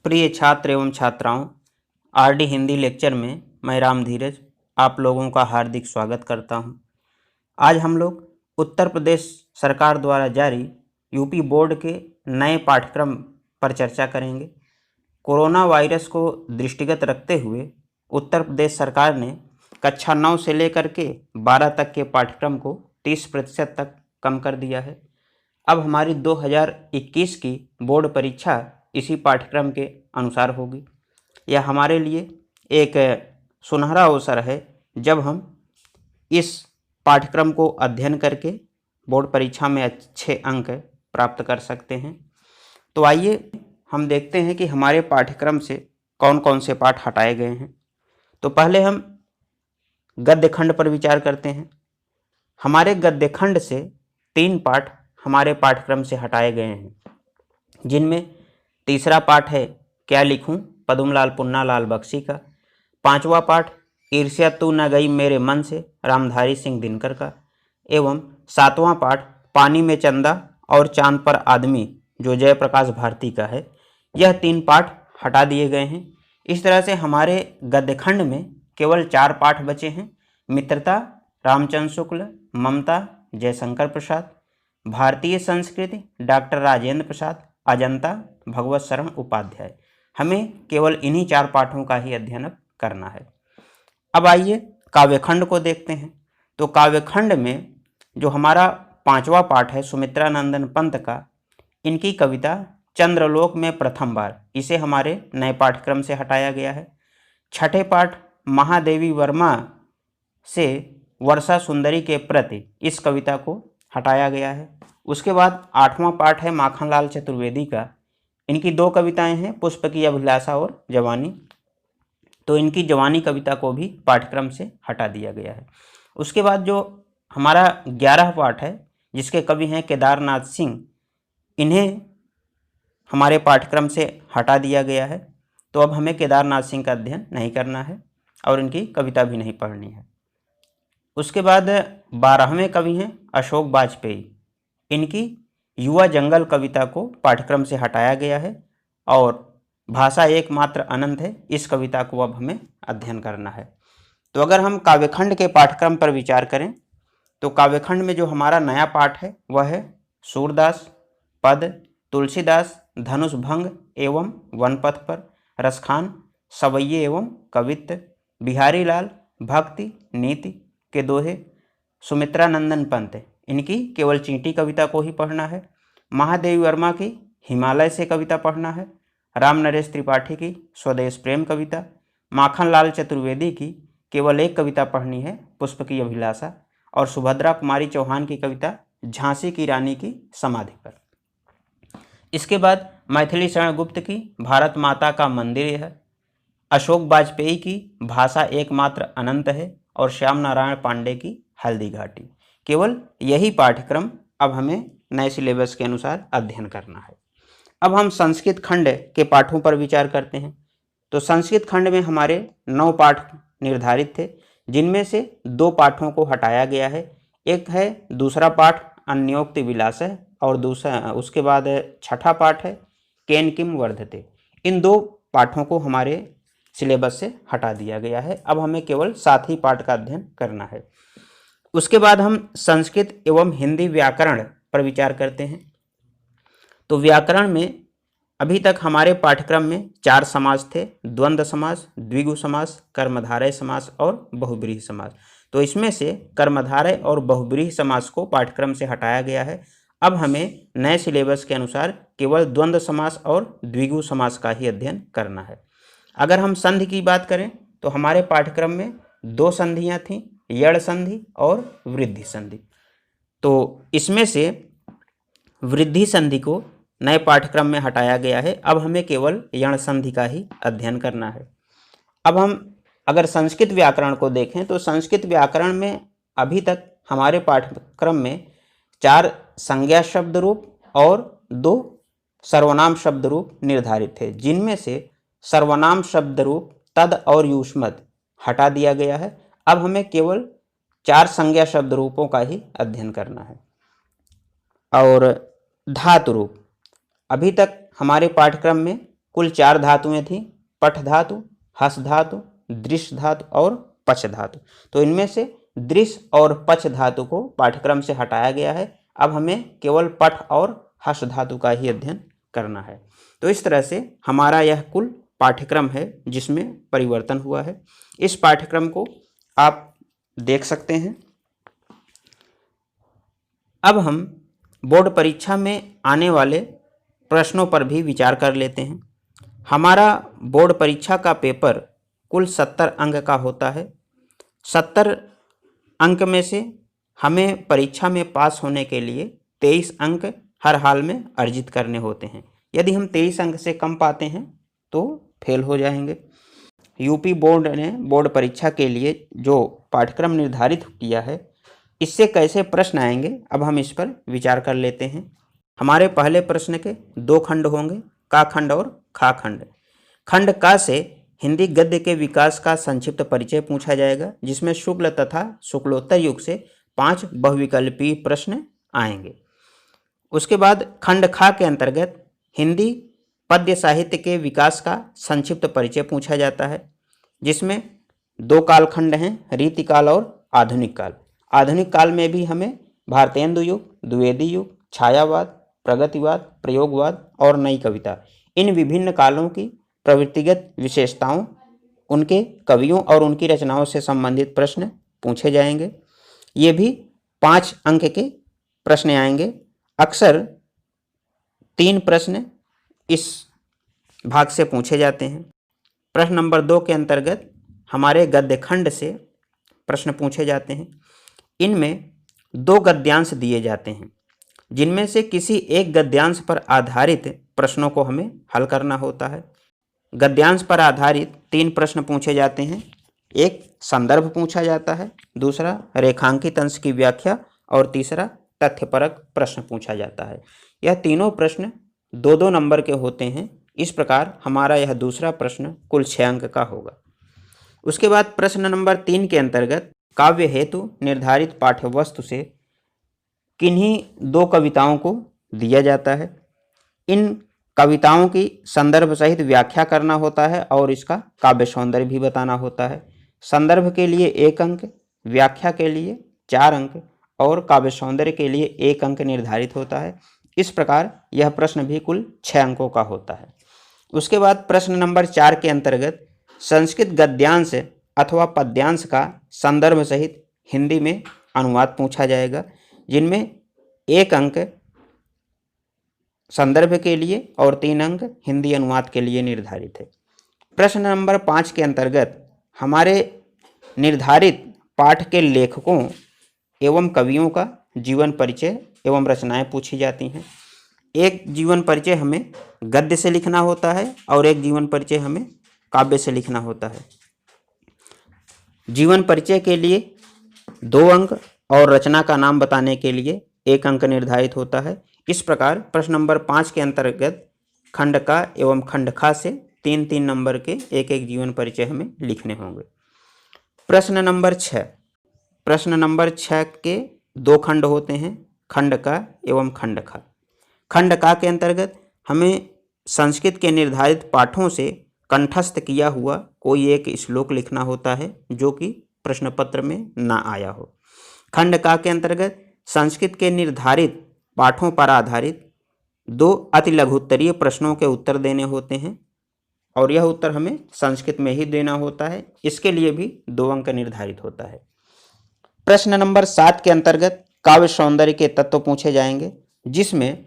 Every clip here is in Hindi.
प्रिय छात्र एवं छात्राओं, आरडी हिंदी लेक्चर में मैं राम धीरज आप लोगों का हार्दिक स्वागत करता हूं। आज हम लोग उत्तर प्रदेश सरकार द्वारा जारी यूपी बोर्ड के नए पाठ्यक्रम पर चर्चा करेंगे। कोरोना वायरस को दृष्टिगत रखते हुए उत्तर प्रदेश सरकार ने कक्षा 9 से लेकर के 12 तक के पाठ्यक्रम को 30% तक कम कर दिया है। अब हमारी 2021 की बोर्ड परीक्षा इसी पाठ्यक्रम के अनुसार होगी। यह हमारे लिए एक सुनहरा अवसर है जब हम इस पाठ्यक्रम को अध्ययन करके बोर्ड परीक्षा में अच्छे अंक प्राप्त कर सकते हैं। तो आइए हम देखते हैं कि हमारे पाठ्यक्रम से कौन कौन से पाठ हटाए गए हैं। तो पहले हम गद्य खंड पर विचार करते हैं। हमारे गद्य खंड से 3 पाठ हमारे पाठ्यक्रम से हटाए गए हैं, जिनमें तीसरा पाठ है क्या लिखूं पद्मलाल पुन्नालाल बख्शी का, 5वां पाठ ईर्ष्या तू न गई मेरे मन से रामधारी सिंह दिनकर का, एवं 7वां पाठ पानी में चंदा और चांद पर आदमी जो जयप्रकाश भारती का है। यह 3 पाठ हटा दिए गए हैं। इस तरह से हमारे गद्यखंड में केवल 4 पाठ बचे हैं। मित्रता रामचंद्र शुक्ल, ममता जयशंकर प्रसाद, भारतीय संस्कृति डॉक्टर राजेंद्र प्रसाद, अजंता भगवत शरण उपाध्याय। हमें केवल इन्हीं 4 पाठों का ही अध्ययन करना है। अब आइए काव्यखंड को देखते हैं। तो काव्यखंड में जो हमारा 5वां पाठ है सुमित्रानंदन पंत का, इनकी कविता चंद्रलोक में प्रथम बार, इसे हमारे नए पाठ्यक्रम से हटाया गया है। 6ठे पाठ महादेवी वर्मा से वर्षा सुंदरी के प्रति, इस कविता को हटाया गया है। उसके बाद 8वां पाठ है माखनलाल चतुर्वेदी का, इनकी 2 कविताएं हैं पुष्प की अभिलाषा और जवानी, तो इनकी जवानी कविता को भी पाठ्यक्रम से हटा दिया गया है। उसके बाद जो हमारा 11 पाठ है जिसके कवि हैं केदारनाथ सिंह, इन्हें हमारे पाठ्यक्रम से हटा दिया गया है। तो अब हमें केदारनाथ सिंह का अध्ययन नहीं करना है और इनकी कविता भी नहीं पढ़नी है। उसके बाद 12वें कवि हैं अशोक वाजपेयी, इनकी युवा जंगल कविता को पाठ्यक्रम से हटाया गया है और भाषा एकमात्र अनंत है, इस कविता को अब हमें अध्ययन करना है। तो अगर हम काव्यखंड के पाठ्यक्रम पर विचार करें तो काव्यखंड में जो हमारा नया पाठ है वह है सूरदास, पद, तुलसीदास, धनुष भंग एवं वनपथ पर, रसखान, सवैये एवं कवित्त, बिहारी लाल, भक्ति नीति के दोहे, सुमित्रानंदन पंत, इनकी केवल चींटी कविता को ही पढ़ना है। महादेवी वर्मा की हिमालय से कविता पढ़ना है। राम नरेश त्रिपाठी की स्वदेश प्रेम कविता, माखनलाल चतुर्वेदी की केवल एक कविता पढ़नी है पुष्प की अभिलाषा, और सुभद्रा कुमारी चौहान की कविता झांसी की रानी की समाधि पर। इसके बाद मैथिली शरण गुप्त की भारत माता का मंदिर है, अशोक वाजपेयी की भाषा एकमात्र अनंत है, और श्याम नारायण पांडे की हल्दी घाटी। केवल यही पाठ्यक्रम अब हमें नए सिलेबस के अनुसार अध्ययन करना है। अब हम संस्कृत खंड के पाठों पर विचार करते हैं। तो संस्कृत खंड में हमारे 9 पाठ निर्धारित थे, जिनमें से 2 पाठों को हटाया गया है। एक है दूसरा पाठ अन्योक्ति विलास है और दूसरा उसके बाद 6ठा पाठ है केन किम वर्धते। इन 2 पाठों को हमारे सिलेबस से हटा दिया गया है। अब हमें केवल 7 ही पाठ का अध्ययन करना है। उसके बाद हम संस्कृत एवं हिंदी व्याकरण पर विचार करते हैं। तो व्याकरण में अभी तक हमारे पाठ्यक्रम में 4 समास थे, द्वंद्व समास, द्विगु समास, कर्मधारय समास और बहुब्रीहि समास। तो इसमें से कर्मधारय और बहुब्रीहि समास को पाठ्यक्रम से हटाया गया है। अब हमें नए सिलेबस के अनुसार केवल द्वंद्व समास और द्विगु समास का ही अध्ययन करना है। अगर हम संधि की बात करें तो हमारे पाठ्यक्रम में 2 संधियाँ थीं, यड़ संधि और वृद्धि संधि। तो इसमें से वृद्धि संधि को नए पाठ्यक्रम में हटाया गया है। अब हमें केवल यण संधि का ही अध्ययन करना है। अब हम अगर संस्कृत व्याकरण को देखें तो संस्कृत व्याकरण में अभी तक हमारे पाठ्यक्रम में 4 संज्ञा शब्द रूप और 2 सर्वनाम शब्द रूप निर्धारित थे, जिनमें से सर्वनाम शब्द रूप तद और युष्मद हटा दिया गया है। अब हमें केवल 4 संज्ञा शब्द रूपों का ही अध्ययन करना है। और धातु रूप, अभी तक हमारे पाठ्यक्रम में कुल 4 धातुएं थी, पठ धातु, हस धातु, दृश्य धातु और पच धातु। तो इनमें से दृश्य और पच धातु को पाठ्यक्रम से हटाया गया है। अब हमें केवल पठ और हस धातु का ही अध्ययन करना है। तो इस तरह से हमारा यह कुल पाठ्यक्रम है जिसमें परिवर्तन हुआ है। इस पाठ्यक्रम को आप देख सकते हैं। अब हम बोर्ड परीक्षा में आने वाले प्रश्नों पर भी विचार कर लेते हैं। हमारा बोर्ड परीक्षा का पेपर कुल 70 अंक का होता है। 70 अंक में से हमें परीक्षा में पास होने के लिए 23 अंक हर हाल में अर्जित करने होते हैं। यदि हम 23 अंक से कम पाते हैं तो फेल हो जाएंगे। यूपी बोर्ड ने बोर्ड परीक्षा के लिए जो पाठ्यक्रम निर्धारित किया है, इससे कैसे प्रश्न आएंगे, अब हम इस पर विचार कर लेते हैं। हमारे पहले प्रश्न के 2 खंड होंगे, का खंड और खा खंड। खंड का से हिंदी गद्य के विकास का संक्षिप्त परिचय पूछा जाएगा, जिसमें शुक्ल तथा शुक्लोत्तर युग से 5 बहुविकल्पीय प्रश्न आएंगे। उसके बाद खंड खा के अंतर्गत हिंदी पद्य साहित्य के विकास का संक्षिप्त परिचय पूछा जाता है, जिसमें 2 कालखंड हैं, रीतिकाल और आधुनिक काल। आधुनिक काल में भी हमें भारतेंदु युग, द्विवेदी युग, छायावाद, प्रगतिवाद, प्रयोगवाद और नई कविता, इन विभिन्न कालों की प्रवृत्तिगत विशेषताओं, उनके कवियों और उनकी रचनाओं से संबंधित प्रश्न पूछे जाएंगे। ये भी 5 अंक के प्रश्न आएंगे। अक्सर 3 प्रश्न इस भाग से पूछे जाते हैं। प्रश्न नंबर 2 के अंतर्गत हमारे गद्य खंड से प्रश्न पूछे जाते हैं। इनमें 2 गद्यांश दिए जाते हैं, जिनमें से किसी एक गद्यांश पर आधारित प्रश्नों को हमें हल करना होता है। गद्यांश पर आधारित 3 प्रश्न पूछे जाते हैं। एक संदर्भ पूछा जाता है, दूसरा रेखांकित अंश की व्याख्या और तीसरा तथ्यपरक प्रश्न पूछा जाता है। यह तीनों प्रश्न 2-2 नंबर के होते हैं। इस प्रकार हमारा यह दूसरा प्रश्न कुल 6 अंक का होगा। उसके बाद प्रश्न नंबर 3 के अंतर्गत काव्य हेतु निर्धारित पाठ्य वस्तु से किन्हीं 2 कविताओं को दिया जाता है। इन कविताओं की संदर्भ सहित व्याख्या करना होता है और इसका काव्य सौंदर्य भी बताना होता है। संदर्भ के लिए 1 अंक, व्याख्या के लिए 4 अंक और काव्य सौंदर्य के लिए 1 अंक निर्धारित होता है। इस प्रकार यह प्रश्न भी कुल 6 अंकों का होता है। उसके बाद प्रश्न नंबर 4 के अंतर्गत संस्कृत गद्यांश अथवा पद्यांश का संदर्भ सहित हिंदी में अनुवाद पूछा जाएगा, जिनमें 1 अंक संदर्भ के लिए और 3 अंक हिंदी अनुवाद के लिए निर्धारित है। प्रश्न नंबर 5 के अंतर्गत हमारे निर्धारित पाठ के लेखकों एवं कवियों का जीवन परिचय एवं रचनाएं पूछी जाती हैं। एक जीवन परिचय हमें गद्य से लिखना होता है और एक जीवन परिचय हमें काव्य से लिखना होता है। जीवन परिचय के लिए 2 अंक और रचना का नाम बताने के लिए 1 अंक निर्धारित होता है। इस प्रकार प्रश्न नंबर 5 के अंतर्गत खंड का एवं खंड खा से 3-3 नंबर के 1-1 जीवन परिचय हमें लिखने होंगे। प्रश्न नंबर 6। प्रश्न नंबर 6 के 2 खंड होते हैं, खंड का एवं खंड खा। खंड का के अंतर्गत हमें संस्कृत के निर्धारित पाठों से कंठस्थ किया हुआ कोई एक श्लोक लिखना होता है जो कि प्रश्न पत्र में ना आया हो। खंड का के अंतर्गत संस्कृत के निर्धारित पाठों पर आधारित 2 अति लघुत्तरीय प्रश्नों के उत्तर देने होते हैं और यह उत्तर हमें संस्कृत में ही देना होता है। इसके लिए भी 2 अंक निर्धारित होता है। प्रश्न नंबर 7 के अंतर्गत काव्य सौंदर्य के तत्व पूछे जाएंगे, जिसमें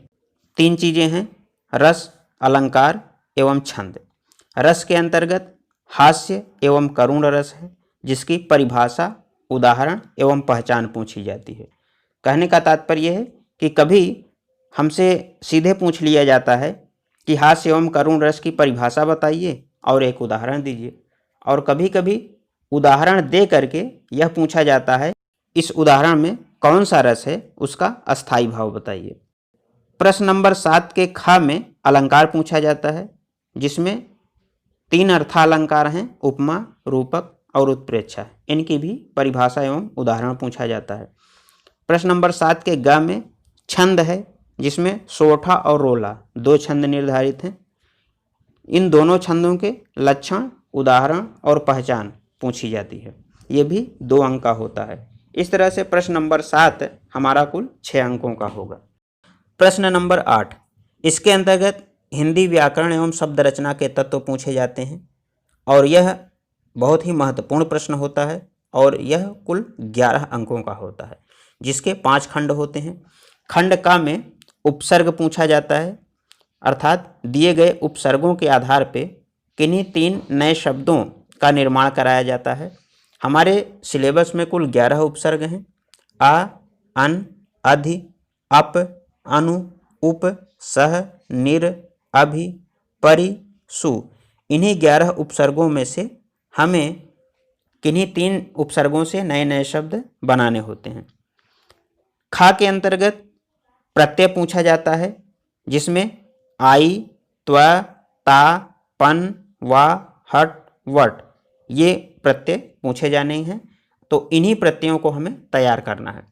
3 चीजें हैं, रस, अलंकार एवं छंद। रस के अंतर्गत हास्य एवं करुण रस है, जिसकी परिभाषा, उदाहरण एवं पहचान पूछी जाती है। कहने का तात्पर्य है कि कभी हमसे सीधे पूछ लिया जाता है कि हास्य एवं करुण रस की परिभाषा बताइए और एक उदाहरण दीजिए, और कभी कभी उदाहरण दे करके यह पूछा जाता है इस उदाहरण में कौन सा रस है, उसका अस्थायी भाव बताइए। प्रश्न नंबर 7 के खा में अलंकार पूछा जाता है, जिसमें 3 अर्थालंकार हैं, उपमा, रूपक और उत्प्रेक्षा। इनकी भी परिभाषा एवं उदाहरण पूछा जाता है। प्रश्न नंबर 7 के ग में छंद है, जिसमें सोठा और रोला 2 छंद निर्धारित हैं। इन दोनों छंदों के लक्षण, उदाहरण और पहचान पूछी जाती है। ये भी 2 अंक का होता है। इस तरह से प्रश्न नंबर 7 हमारा कुल 6 अंकों का होगा। प्रश्न नंबर 8, इसके अंतर्गत हिंदी व्याकरण एवं शब्द रचना के तत्व पूछे जाते हैं और यह बहुत ही महत्वपूर्ण प्रश्न होता है और यह कुल 11 अंकों का होता है, जिसके 5 खंड होते हैं। खंड का में उपसर्ग पूछा जाता है, अर्थात दिए गए उपसर्गों के आधार पे किन्हीं 3 नए शब्दों का निर्माण कराया जाता है। हमारे सिलेबस में कुल 11 उपसर्ग हैं। आ, अन, अधि, अप, अनु, उप, सह, निर, अभि, परि, सु। इन्हीं 11 उपसर्गों में से हमें किन्हीं 3 उपसर्गों से नए नए शब्द बनाने होते हैं। खा के अंतर्गत प्रत्यय पूछा जाता है, जिसमें आई, त्व, ता, पन, वा, हट, वट ये प्रत्यय पूछे जाने हैं। तो इन्हीं प्रत्ययों को हमें तैयार करना है।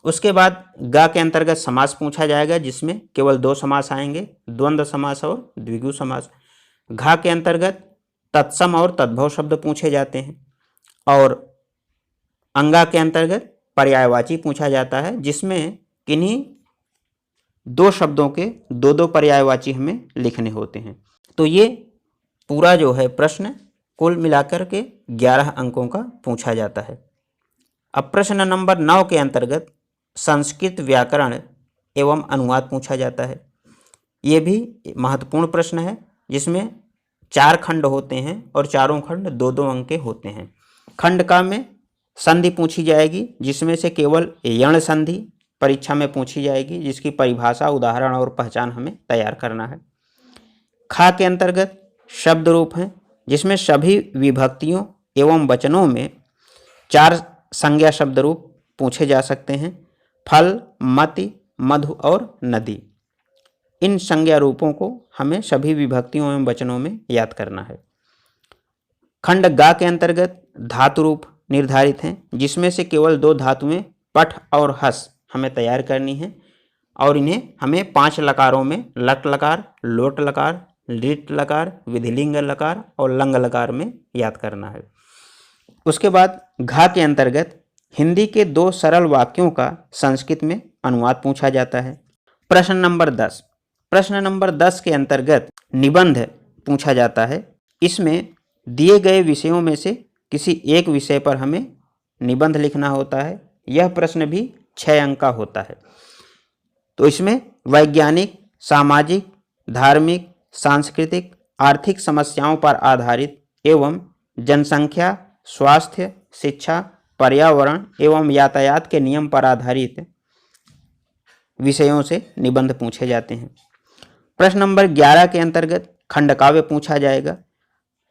उसके बाद ग के अंतर्गत समास पूछा जाएगा, जिसमें केवल 2 समास आएंगे, द्वंद्व समास और द्विगु समास। घ के अंतर्गत तत्सम और तद्भव शब्द पूछे जाते हैं और अंगा के अंतर्गत पर्यायवाची पूछा जाता है, जिसमें किन्हीं 2 शब्दों के 2 पर्यायवाची हमें लिखने होते हैं। तो ये पूरा जो है प्रश्न कुल मिलाकर के 11 अंकों का पूछा जाता है। अब प्रश्न नंबर 9 के अंतर्गत संस्कृत व्याकरण एवं अनुवाद पूछा जाता है। ये भी महत्वपूर्ण प्रश्न है, जिसमें 4 खंड होते हैं और चारों खंड 2-2 अंक के होते हैं। खंड का में संधि पूछी जाएगी, जिसमें से केवल यण संधि परीक्षा में पूछी जाएगी, जिसकी परिभाषा, उदाहरण और पहचान हमें तैयार करना है। खा के अंतर्गत शब्द रूप हैं, जिसमें सभी विभक्तियों एवं वचनों में 4 संज्ञा शब्द रूप पूछे जा सकते हैं, फल, मति, मधु और नदी। इन संज्ञा रूपों को हमें सभी विभक्तियों एवं वचनों में याद करना है। खंड गा के अंतर्गत धातु रूप निर्धारित हैं, जिसमें से केवल 2 धातुएं पठ और हस हमें तैयार करनी है और इन्हें हमें 5 लकारों में लट लकार, लोट लकार, लिट लकार, विधिलिंग लकार और लंग लकार में याद करना है। उसके बाद घा के अंतर्गत हिंदी के 2 सरल वाक्यों का संस्कृत में अनुवाद पूछा जाता है। प्रश्न नंबर 10, प्रश्न नंबर 10 के अंतर्गत निबंध पूछा जाता है। इसमें दिए गए विषयों में से किसी एक विषय पर हमें निबंध लिखना होता है। यह प्रश्न भी 6 अंक का होता है। तो इसमें वैज्ञानिक, सामाजिक, धार्मिक, सांस्कृतिक, आर्थिक समस्याओं पर आधारित एवं जनसंख्या, स्वास्थ्य, शिक्षा, पर्यावरण एवं यातायात के नियम पर आधारित विषयों से निबंध पूछे जाते हैं। प्रश्न नंबर 11 के अंतर्गत खंडकाव्य पूछा जाएगा।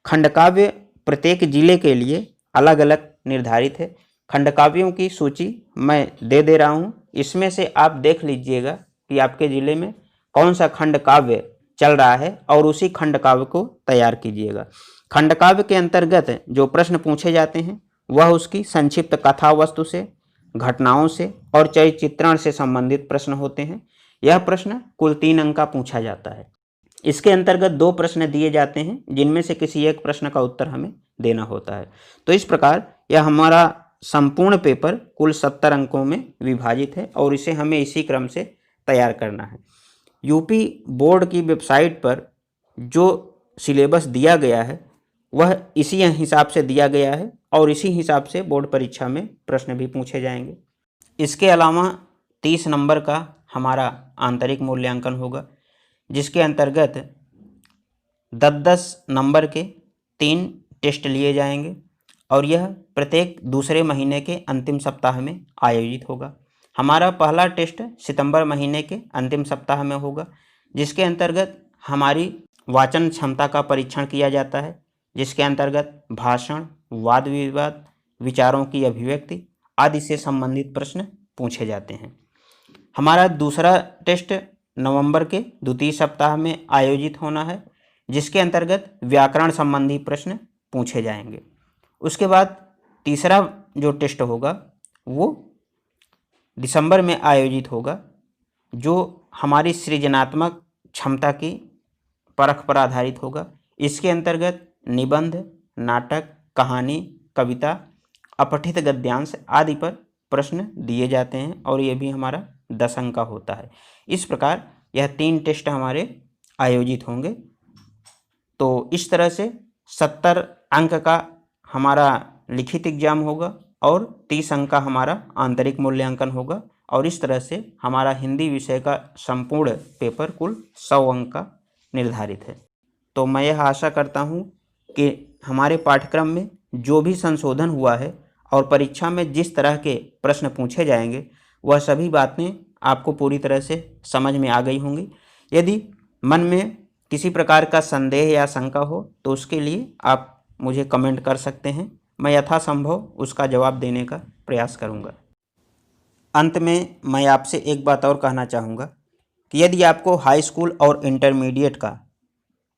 खंडकाव्य प्रत्येक जिले के लिए अलग अलग निर्धारित है। खंडकाव्यों की सूची मैं दे रहा हूँ, इसमें से आप देख लीजिएगा कि आपके ज़िले में कौन सा खंडकाव्य चल रहा है और उसी खंडकाव्य को तैयार कीजिएगा। खंडकाव्य के अंतर्गत जो प्रश्न पूछे जाते हैं वह उसकी संक्षिप्त कथा वस्तु से, घटनाओं से और चरित्र चित्रण से संबंधित प्रश्न होते हैं। यह प्रश्न कुल 3 अंक का पूछा जाता है। इसके अंतर्गत 2 प्रश्न दिए जाते हैं, जिनमें से किसी एक प्रश्न का उत्तर हमें देना होता है। तो इस प्रकार यह हमारा संपूर्ण पेपर कुल 70 अंकों में विभाजित है और इसे हमें इसी क्रम से तैयार करना है। यूपी बोर्ड की वेबसाइट पर जो सिलेबस दिया गया है वह इसी हिसाब से दिया गया है और इसी हिसाब से बोर्ड परीक्षा में प्रश्न भी पूछे जाएंगे। इसके अलावा 30 नंबर का हमारा आंतरिक मूल्यांकन होगा, जिसके अंतर्गत 10-10 नंबर के 3 टेस्ट लिए जाएंगे और यह प्रत्येक दूसरे महीने के अंतिम सप्ताह में आयोजित होगा। हमारा पहला टेस्ट सितंबर महीने के अंतिम सप्ताह में होगा, जिसके अंतर्गत हमारी वाचन क्षमता का परीक्षण किया जाता है, जिसके अंतर्गत भाषण, वाद विवाद, विचारों की अभिव्यक्ति आदि से संबंधित प्रश्न पूछे जाते हैं। हमारा दूसरा टेस्ट नवंबर के द्वितीय सप्ताह में आयोजित होना है, जिसके अंतर्गत व्याकरण संबंधी प्रश्न पूछे जाएंगे। उसके बाद तीसरा जो टेस्ट होगा वो दिसंबर में आयोजित होगा, जो हमारी सृजनात्मक क्षमता की परख पर आधारित होगा। इसके अंतर्गत निबंध, नाटक, कहानी, कविता, अपठित गद्यांश आदि पर प्रश्न दिए जाते हैं और ये भी हमारा 10 अंक का होता है। इस प्रकार यह 3 टेस्ट हमारे आयोजित होंगे। तो इस तरह से 70 अंक का हमारा लिखित एग्जाम होगा और 30 अंक का हमारा आंतरिक मूल्यांकन होगा और इस तरह से हमारा हिंदी विषय का संपूर्ण पेपर कुल 100 अंक का निर्धारित है। तो मैं यह आशा करता हूँ कि हमारे पाठ्यक्रम में जो भी संशोधन हुआ है और परीक्षा में जिस तरह के प्रश्न पूछे जाएंगे वह सभी बातें आपको पूरी तरह से समझ में आ गई होंगी। यदि मन में किसी प्रकार का संदेह या शंका हो तो उसके लिए आप मुझे कमेंट कर सकते हैं, मैं यथासंभव उसका जवाब देने का प्रयास करूंगा। अंत में मैं आपसे एक बात और कहना चाहूँगा कि यदि आपको हाई स्कूल और इंटरमीडिएट का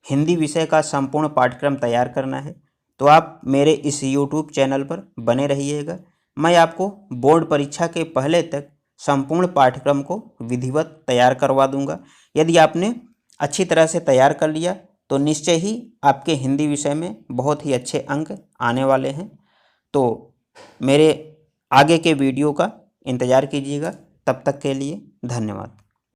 हिंदी विषय का संपूर्ण पाठ्यक्रम तैयार करना है तो आप मेरे इस YouTube चैनल पर बने रहिएगा। मैं आपको बोर्ड परीक्षा के पहले तक संपूर्ण पाठ्यक्रम को विधिवत तैयार करवा दूंगा। यदि आपने अच्छी तरह से तैयार कर लिया तो निश्चय ही आपके हिंदी विषय में बहुत ही अच्छे अंक आने वाले हैं। तो मेरे आगे के वीडियो का इंतज़ार कीजिएगा। तब तक के लिए धन्यवाद।